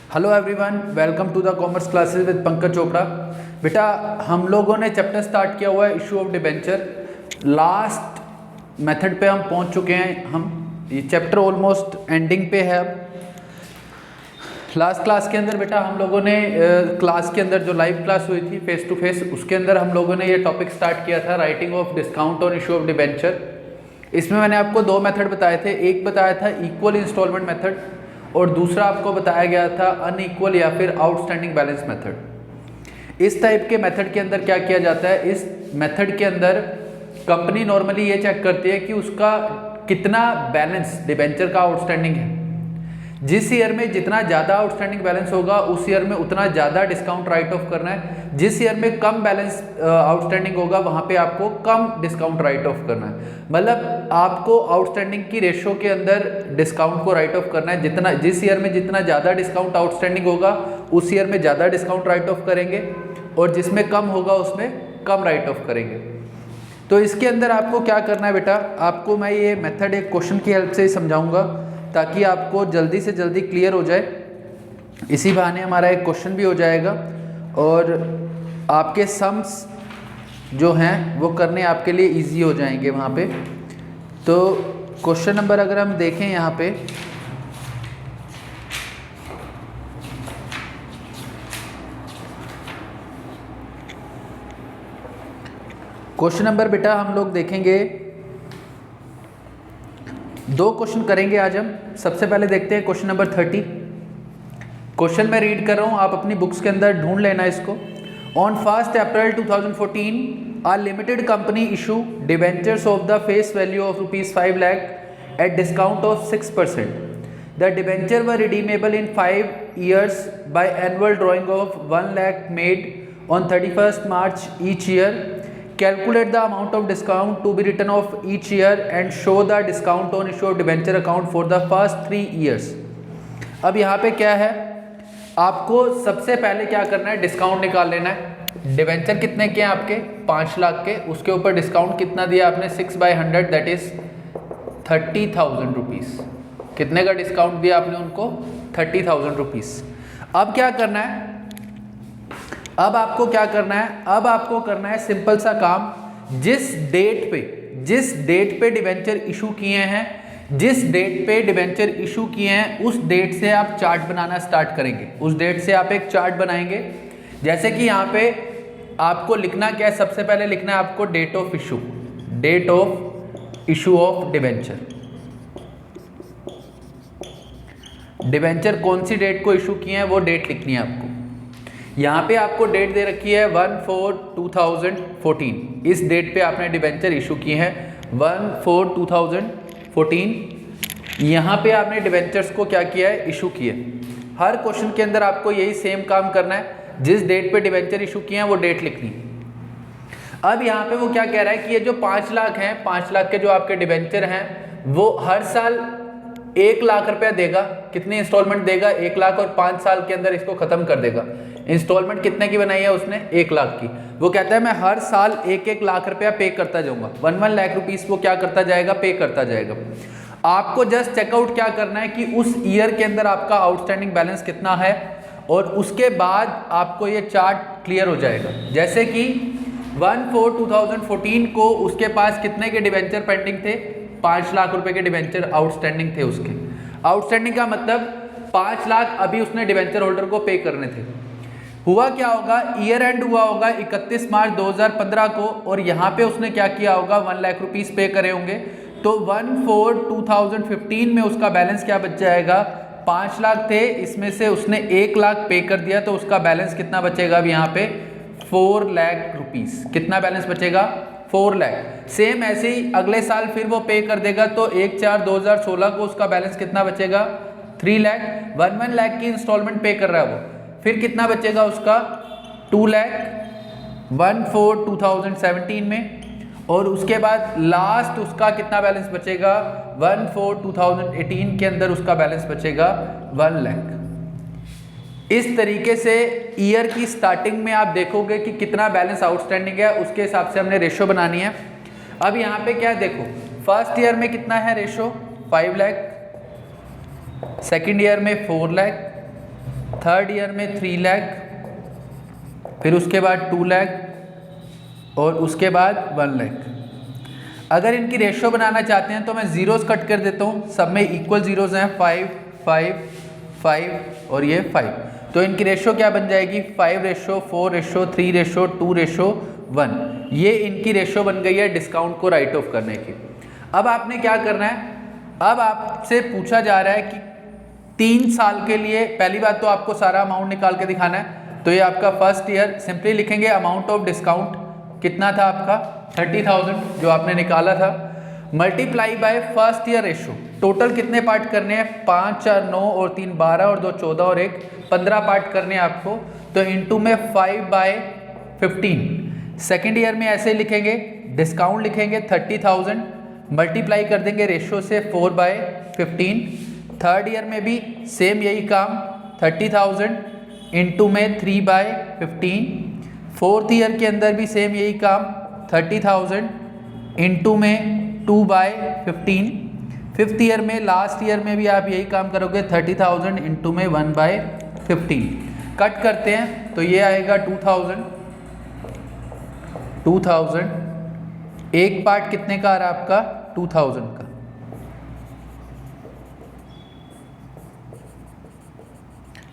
Hello everyone, welcome to the commerce classes with Pankaj Chopra. बेटा, हम लोगों ने चैप्टर स्टार्ट किया हुआ है issue of debenture. Last method पे हम पहुंच चुके हैं। हम ये चैप्टर ऑलमोस्ट एंडिंग पे है। अब लास्ट क्लास के अंदर बेटा हम लोगों ने क्लास के अंदर जो लाइव क्लास हुई थी फेस टू फेस, उसके अंदर हम लोगों ने ये टॉपिक स्टार्ट किया था, writing of discount on issue of debenture. इसमें मैंने आपको दो मेथड बताए थे। एक बताया था इक्वल इंस्टॉलमेंट मेथड और दूसरा आपको बताया गया था अनइक्वल या फिर आउटस्टैंडिंग बैलेंस मेथड। इस टाइप के मेथड के अंदर क्या किया जाता है, इस मेथड के अंदर कंपनी नॉर्मली ये चेक करती है कि उसका कितना बैलेंस डिबेंचर का आउटस्टैंडिंग है। जिस ईयर में जितना ज़्यादा आउटस्टैंडिंग बैलेंस होगा उस ईयर में उतना ज़्यादा डिस्काउंट राइट ऑफ करना है। जिस ईयर में कम बैलेंस आउटस्टैंडिंग होगा वहाँ पे आपको कम डिस्काउंट राइट ऑफ करना है। मतलब आपको आउटस्टैंडिंग की रेशो के अंदर डिस्काउंट को राइट ऑफ करना है। जितना जिस ईयर में जितना ज़्यादा डिस्काउंट आउटस्टैंडिंग होगा उस ईयर में ज़्यादा डिस्काउंट राइट ऑफ करेंगे और जिसमें कम होगा उसमें कम राइट ऑफ करेंगे। तो इसके अंदर आपको क्या करना है बेटा, आपको मैं ये मेथड एक क्वेश्चन की हेल्प से ही समझाऊंगा ताकि आपको जल्दी से जल्दी क्लियर हो जाए। इसी बहाने हमारा एक क्वेश्चन भी हो जाएगा और आपके सम्स जो हैं वो करने आपके लिए इजी हो जाएंगे वहाँ पे। तो क्वेश्चन नंबर अगर हम देखें यहाँ पे, क्वेश्चन नंबर बेटा हम लोग देखेंगे, दो क्वेश्चन करेंगे आज हम। सबसे पहले देखते हैं क्वेश्चन नंबर 30। क्वेश्चन मैं रीड कर रहा हूँ, आप अपनी बुक्स के अंदर ढूंढ लेना इसको। On 1 April 2014 a limited company issue debentures of the face value of ₹5 lakh at discount of 6%. The debenture were redeemable in 5 years by annual drawing of 1 lakh made on 31st March each year. Calculate the amount of discount to be written off each year and show the discount on issue of debenture account for the first 3 years. अब यहाँ पे क्या है, आपको सबसे पहले क्या करना है, डिस्काउंट निकाल लेना है। डिबेंचर कितने के हैं आपके, 5 लाख के, उसके ऊपर डिस्काउंट कितना दिया आपने, 6/100 दैट इज 30,000 रुपीज़। कितने का डिस्काउंट दिया आपने उनको, 30,000 रुपीज़। अब क्या करना है, अब आपको क्या करना है, अब आपको करना है सिंपल सा काम। जिस डेट पे डिबेंचर इशू किए हैं, जिस डेट पे डिबेंचर इशू किए हैं उस डेट से आप चार्ट बनाना स्टार्ट करेंगे। उस डेट से आप एक चार्ट बनाएंगे। जैसे कि यहाँ पे आपको लिखना क्या है, सबसे पहले लिखना है आपको date of issue of debenture. Debenture कौन सी डेट को इशू किए हैं वो डेट लिखनी है आपको। यहाँ पे आपको डेट दे रखी है 1/4/2014। इस डेट पे आपने डिबेंचर इशू किए हैं 1/4/2014। यहाँ पे आपने डिबेंचर्स को क्या किया है, इशू किए। हर क्वेश्चन के अंदर आपको यही सेम काम करना है, जिस डेट पे डिबेंचर इशू किए हैं वो डेट लिखनी है। अब यहाँ पे वो क्या कह रहा है कि ये जो 5 लाख हैं, 5 लाख के जो आपके डिबेंचर हैं वो हर साल 1 लाख रुपया देगा। कितनी इंस्टॉलमेंट देगा, 1 लाख, और 5 साल के अंदर इसको खत्म कर देगा। इंस्टॉलमेंट कितने की बनाई है उसने, 1 लाख की। वो कहता है मैं हर साल 1-1 लाख रुपया पे करता जाऊंगा, 1 लाख रुपीस वो क्या करता जाएगा, पे करता जाएगा। आपको जस्ट चेकआउट क्या करना है कि उस ईयर के अंदर आपका आउटस्टैंडिंग बैलेंस कितना है और उसके बाद आपको ये चार्ट क्लियर हो जाएगा। जैसे कि 1/4/2014 को उसके पास कितने के डिबेंचर पेंडिंग थे, 5 लाख रुपए के डिबेंचर आउटस्टैंडिंग थे उसके। आउटस्टैंडिंग का मतलब 5 लाख अभी उसने डिबेंचर होल्डर को पे करने थे। हुआ क्या होगा, ईयर एंड हुआ होगा 31 मार्च 2015 को, और यहाँ पे उसने क्या किया होगा, 1 लाख रुपीस पे करे होंगे। तो 1/4/2015 में उसका बैलेंस क्या बच जाएगा, 5 लाख थे, इसमें से उसने 1 लाख पे कर दिया तो उसका बैलेंस कितना बचेगा अब यहाँ पे, 4 लाख रुपीस। कितना बैलेंस बचेगा, 4 लाख। सेम ऐसे ही अगले साल फिर वो पे कर देगा तो 1/4/2016 को उसका बैलेंस कितना बचेगा, 3 लाख। 1 लाख की इंस्टॉलमेंट पे कर रहा है वो, फिर कितना बचेगा उसका, 2 लाख 1/4/2017 में। और उसके बाद लास्ट उसका कितना बैलेंस बचेगा, 1/4/2018 के अंदर उसका बैलेंस बचेगा 1 लाख। इस तरीके से ईयर की स्टार्टिंग में आप देखोगे कि कितना बैलेंस आउटस्टैंडिंग है, उसके हिसाब से हमने रेशो बनानी है। अब यहाँ पे क्या है देखो, फर्स्ट ईयर में कितना है रेशो, 5 लाख, सेकेंड ईयर में 4 लाख, थर्ड ईयर में 3 लाख, फिर उसके बाद 2 लाख और उसके बाद 1 लाख। अगर इनकी रेशो बनाना चाहते हैं तो मैं ज़ीरोज़ कट कर देता हूँ, सब में इक्वल ज़ीरोज़ हैं, 5 5 5 और ये 5। तो इनकी रेशो क्या बन जाएगी, 5:4:3:2:1। ये इनकी रेशो बन गई है डिस्काउंट को राइट ऑफ करने की। अब आपने क्या करना है, अब आपसे पूछा जा रहा है कि 3 साल के लिए, पहली बात तो आपको सारा अमाउंट निकाल के दिखाना है। तो ये आपका फर्स्ट ईयर, सिंपली लिखेंगे अमाउंट ऑफ डिस्काउंट कितना था आपका 30,000 जो आपने निकाला था, multiply by first year ratio. Total कितने पार्ट करने हैं, 5 4 9 और 3 12 और 2 14 और 1 15 पार्ट करने हैं आपको। तो इनटू में 5/15। सेकेंड ईयर में ऐसे लिखेंगे, डिस्काउंट लिखेंगे 30,000, मल्टीप्लाई कर देंगे रेशो से 4/15। थर्ड ईयर में भी सेम यही काम, 30,000 इंटू में 3/15। फोर्थ ईयर के अंदर भी सेम यही काम, 30,000 इंटू में 2/15। फिफ्थ ईयर में, लास्ट ईयर में भी आप यही काम करोगे, 30,000 इंटू में 1/15। कट करते हैं तो ये आएगा 2,000। एक पार्ट कितने का आ रहा है आपका, 2,000 का।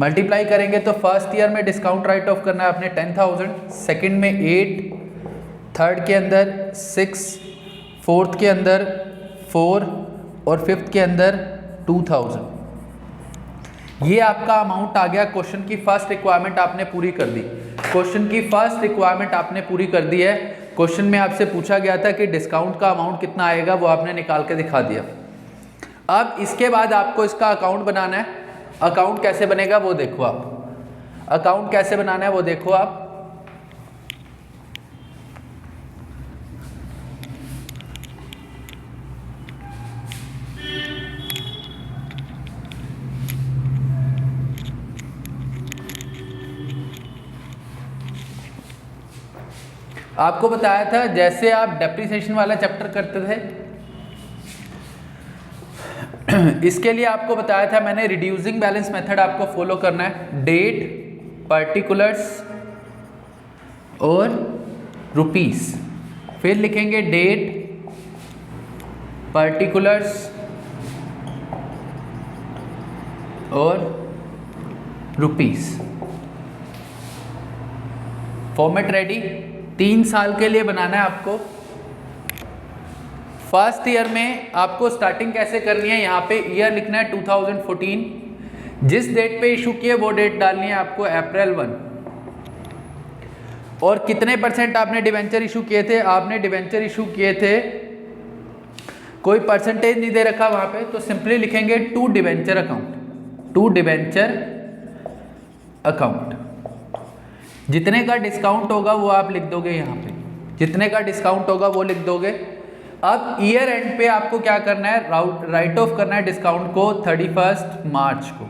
मल्टीप्लाई करेंगे तो फर्स्ट ईयर में डिस्काउंट राइट ऑफ करना है आपने 10,000, सेकंड में 8, थर्ड के अंदर 6, फोर्थ के अंदर 4 और फिफ्थ के अंदर 2,000। ये आपका अमाउंट आ गया। क्वेश्चन की फर्स्ट रिक्वायरमेंट आपने पूरी कर दी। क्वेश्चन की फर्स्ट रिक्वायरमेंट आपने पूरी कर दी है। क्वेश्चन में आपसे पूछा गया था कि डिस्काउंट का अमाउंट कितना आएगा, वो आपने निकाल के दिखा दिया। अब इसके बाद आपको इसका अकाउंट बनाना है। अकाउंट कैसे बनेगा वो देखो आप, अकाउंट कैसे बनाना है वो देखो आप। आपको बताया था जैसे आप डेप्रिसिएशन वाला चैप्टर करते थे, इसके लिए आपको बताया था मैंने रिड्यूसिंग बैलेंस मेथड आपको फॉलो करना है। डेट, पर्टिकुलर्स और रुपीस। फिर लिखेंगे डेट, पर्टिकुलर्स और रुपीस। Format ready. 3 साल के लिए बनाना है आपको। फर्स्ट ईयर में आपको स्टार्टिंग कैसे करनी है, यहाँ पे ईयर लिखना है 2014। जिस डेट पे इशू किए वो डेट डालनी है आपको अप्रैल 1। और कितने परसेंट आपने डिवेंचर इशू किए थे, आपने डिवेंचर इशू किए थे, कोई परसेंटेज नहीं दे रखा वहाँ पे, तो सिंपली लिखेंगे to debenture account, to debenture account. जितने का डिस्काउंट होगा वो आप लिख दोगे यहाँ पे, जितने का डिस्काउंट होगा वो लिख दोगे। अब ईयर एंड पे आपको क्या करना है, राइट ऑफ करना है डिस्काउंट को 31 मार्च को।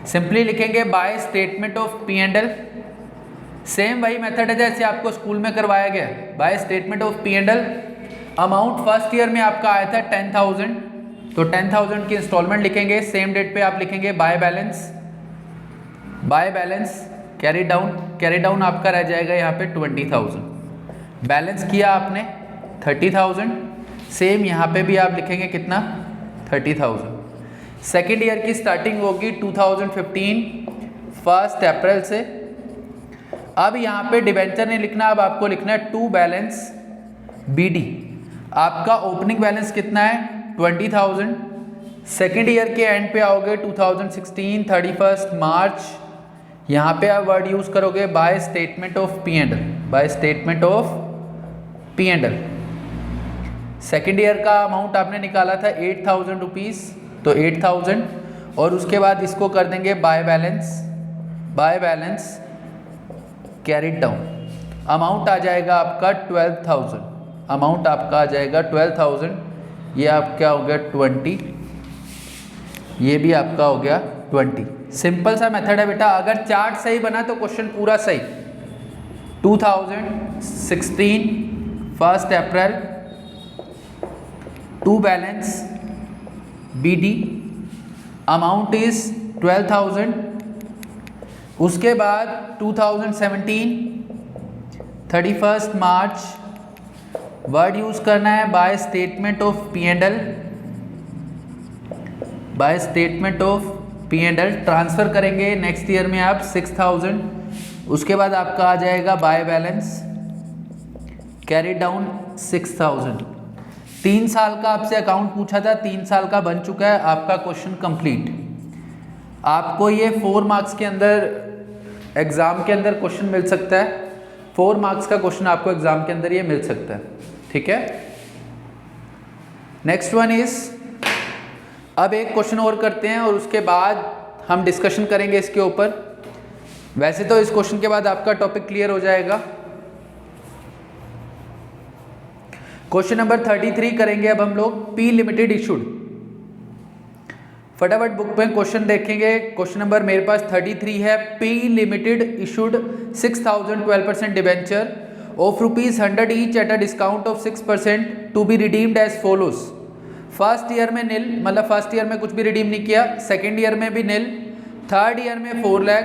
सिंपली लिखेंगे by statement of P&L। Same वही मेथड है जैसे आपको स्कूल में करवाया गया, by statement of P&L। Amount first year में आपका आया था 10,000, तो 10,000 की इंस्टॉलमेंट लिखेंगे। सेम डेट पे आप लिखेंगे bye balance, by balance carry down, carry down आपका रह जाएगा यहाँ पे 20,000। बैलेंस किया आपने 30,000, सेम यहाँ पे भी आप लिखेंगे कितना 30,000। सेकेंड ईयर की स्टार्टिंग होगी 2015 1 अप्रैल से। अब यहाँ पे डिवेंचर नहीं लिखना, अब आपको लिखना है टू बैलेंस BD। आपका ओपनिंग बैलेंस कितना है 20,000। सेकेंड ईयर के एंड पे आओगे 2016 31 मार्च, यहाँ पे आप वर्ड यूज करोगे by statement of P&L, by statement of P&L। Second year का अमाउंट आपने निकाला था 8,000 रुपीज़, तो 8,000 और उसके बाद इसको कर देंगे by balance, by balance carried down. Amount आ जाएगा आपका 12,000, अमाउंट आपका आ जाएगा 12,000। ये आपका हो गया 20, ये भी आपका हो गया 20। सिंपल सा मेथड है बेटा। अगर चार्ट सही बना तो क्वेश्चन पूरा सही। 2016 1 April, to balance BD amount is 12,000। उसके बाद 2017 31 मार्च वर्ड यूज करना है by statement of P and L, by statement of P and L transfer करेंगे नेक्स्ट ईयर में आप 6,000। उसके बाद आपका आ जाएगा बाय बैलेंस कैरी डाउन 6,000। 3 साल का आपसे अकाउंट पूछा था, 3 साल का बन चुका है आपका क्वेश्चन कंप्लीट। आपको ये 4 मार्क्स के अंदर एग्जाम के अंदर क्वेश्चन मिल सकता है, 4 मार्क्स का क्वेश्चन आपको एग्जाम के अंदर ये मिल सकता है, ठीक है। नेक्स्ट वन इज, अब एक क्वेश्चन और करते हैं और उसके बाद हम डिस्कशन करेंगे इसके ऊपर। वैसे तो इस क्वेश्चन के बाद आपका टॉपिक क्लियर हो जाएगा। क्वेश्चन नंबर 33 करेंगे अब हम लोग, पी लिमिटेड इशूड। फटाफट बुक में क्वेश्चन देखेंगे। क्वेश्चन नंबर मेरे पास 33 है। P limited issued 6,000 12% debenture of ₹100 each at a discount of 6% to be redeemed as follows. First year में नील, मतलब फर्स्ट ईयर में कुछ भी रिडीम नहीं किया, सेकेंड ईयर में भी नील, थर्ड ईयर में 4 लाख,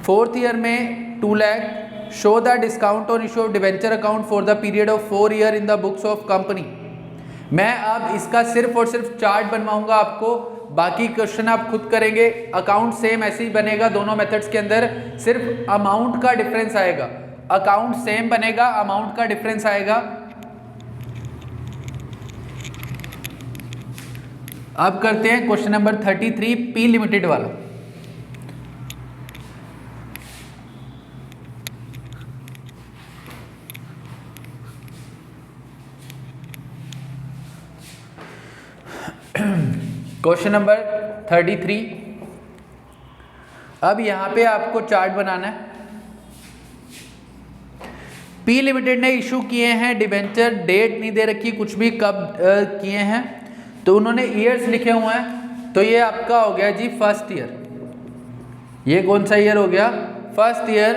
फोर्थ ईयर में 2 lakh. Show the discount on issue of debenture account for the period of 4 year in the books of company. मैं अब इसका सिर्फ और सिर्फ चार्ट बनवाऊंगा आपको, बाकी क्वेश्चन आप खुद करेंगे। अकाउंट सेम ऐसे ही बनेगा दोनों मेथड्स के अंदर, सिर्फ अमाउंट का डिफरेंस आएगा। अकाउंट सेम बनेगा, अमाउंट का डिफरेंस आएगा। अब करते हैं क्वेश्चन नंबर 33 पी लिमिटेड वाला। Question number 33। अब यहां पे आपको चार्ट बनाना है। पी लिमिटेड ने इशू किए हैं डिबेंचर, डेट नहीं दे रखी कुछ भी, कब किए हैं, तो उन्होंने ईयर्स लिखे हुए हैं। तो ये आपका हो गया जी फर्स्ट ईयर। ये कौन सा ईयर हो गया? First year.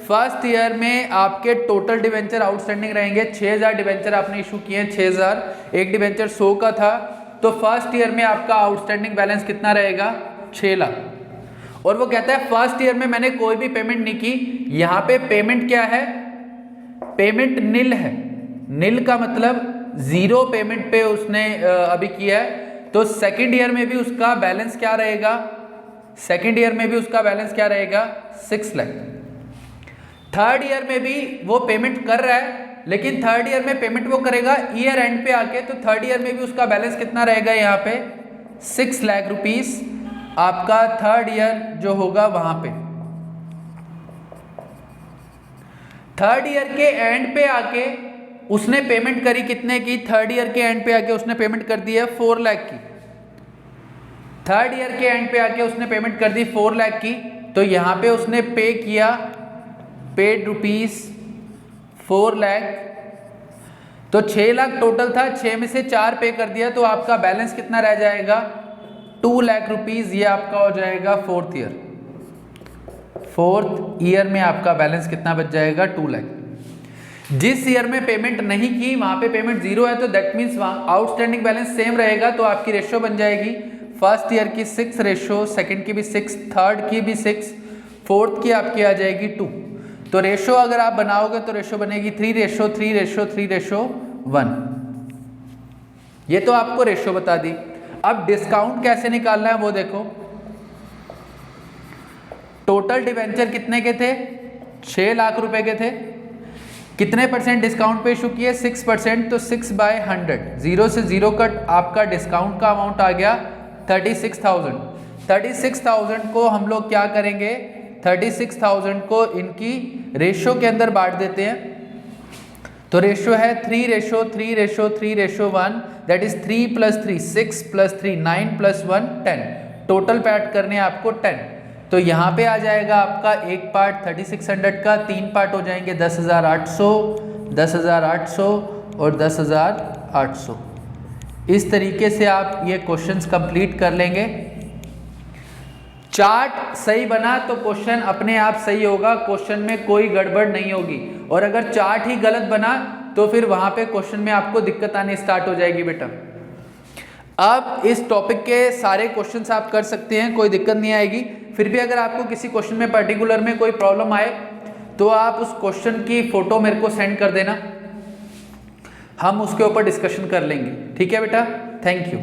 फर्स्ट ईयर में आपके टोटल डिबेंचर आउटस्टैंडिंग रहेंगे 6,000 डिबेंचर आपने इशू किए हैं, 6,000। एक डिबेंचर 100 का था, तो फर्स्ट ईयर में आपका आउटस्टैंडिंग बैलेंस कितना रहेगा? 6 लाख। और वो कहता है फर्स्ट ईयर में मैंने कोई भी पेमेंट नहीं की। यहां पे पेमेंट क्या है? पेमेंट नील है। नील का मतलब जीरो पेमेंट पे उसने अभी किया है। तो सेकंड ईयर में भी उसका बैलेंस क्या रहेगा? सेकंड ईयर में भी उसका बैलेंस क्या रहेगा? 6 लाख। थर्ड ईयर में भी वो पेमेंट कर रहा है, लेकिन थर्ड ईयर में पेमेंट वो करेगा ईयर एंड पे आके, तो थर्ड ईयर में भी उसका बैलेंस कितना रहेगा? यहाँ पे 6 लाख रुपीस आपका थर्ड ईयर जो होगा वहां पे। थर्ड ईयर के एंड पे आके उसने पेमेंट करी कितने की? थर्ड ईयर के एंड पे आके उसने पेमेंट कर दी है 4 लाख की। थर्ड ईयर के एंड पे आके उसने पेमेंट कर दी 4 लाख की। तो यहां पे उसने पे किया, पेड रुपीस 4 लाख। तो 6 लाख टोटल था, 6 में से 4 पे कर दिया, तो आपका बैलेंस कितना रह जाएगा? 2 लाख रुपीस। ये आपका हो जाएगा फोर्थ ईयर। फोर्थ ईयर में आपका बैलेंस कितना बच जाएगा? 2 लाख। जिस ईयर में पेमेंट नहीं की वहां पे पेमेंट जीरो है, तो दैट मीन्स वहां आउटस्टैंडिंग बैलेंस सेम रहेगा। तो आपकी रेशियो बन जाएगी फर्स्ट ईयर की 6 रेशियो, सेकंड की भी 6, थर्ड की भी 6, फोर्थ की आपकी आ जाएगी 2। तो रेशियो अगर आप बनाओगे तो रेशियो बनेगी 3:3:3:1। ये तो आपको रेशियो बता दी। अब डिस्काउंट कैसे निकालना है वो देखो। टोटल डिवेंचर कितने के थे? 6 लाख रुपए के थे। कितने परसेंट डिस्काउंट पे इशू किए? 6%। तो 6/100, 0 से 0 कट, आपका डिस्काउंट का अमाउंट आ गया 36,000। 36,000 को हम लोग क्या करेंगे? 36,000 को इनकी रेशियो के अंदर बांट देते हैं। तो रेशियो है 3:3:3:1, दैट इज 3 + 3 6 + 3 9 + 1 10। टोटल पैट करने हैं आपको 10। तो यहाँ पे आ जाएगा आपका एक पार्ट 3600 का, 3 पार्ट हो जाएंगे 10,800, 10,800 और 10,800। इस तरीके से आप ये क्वेश्चंस कंप्लीट कर लेंगे। चार्ट सही बना तो क्वेश्चन अपने आप सही होगा, क्वेश्चन में कोई गड़बड़ नहीं होगी। और अगर चार्ट ही गलत बना तो फिर वहां पे क्वेश्चन में आपको दिक्कत आनी स्टार्ट हो जाएगी बेटा। अब इस टॉपिक के सारे क्वेश्चंस आप कर सकते हैं, कोई दिक्कत नहीं आएगी। फिर भी अगर आपको किसी क्वेश्चन में पर्टिकुलर में कोई प्रॉब्लम आए तो आप उस क्वेश्चन की फोटो मेरे को सेंड कर देना, हम उसके ऊपर डिस्कशन कर लेंगे। ठीक है बेटा, थैंक यू।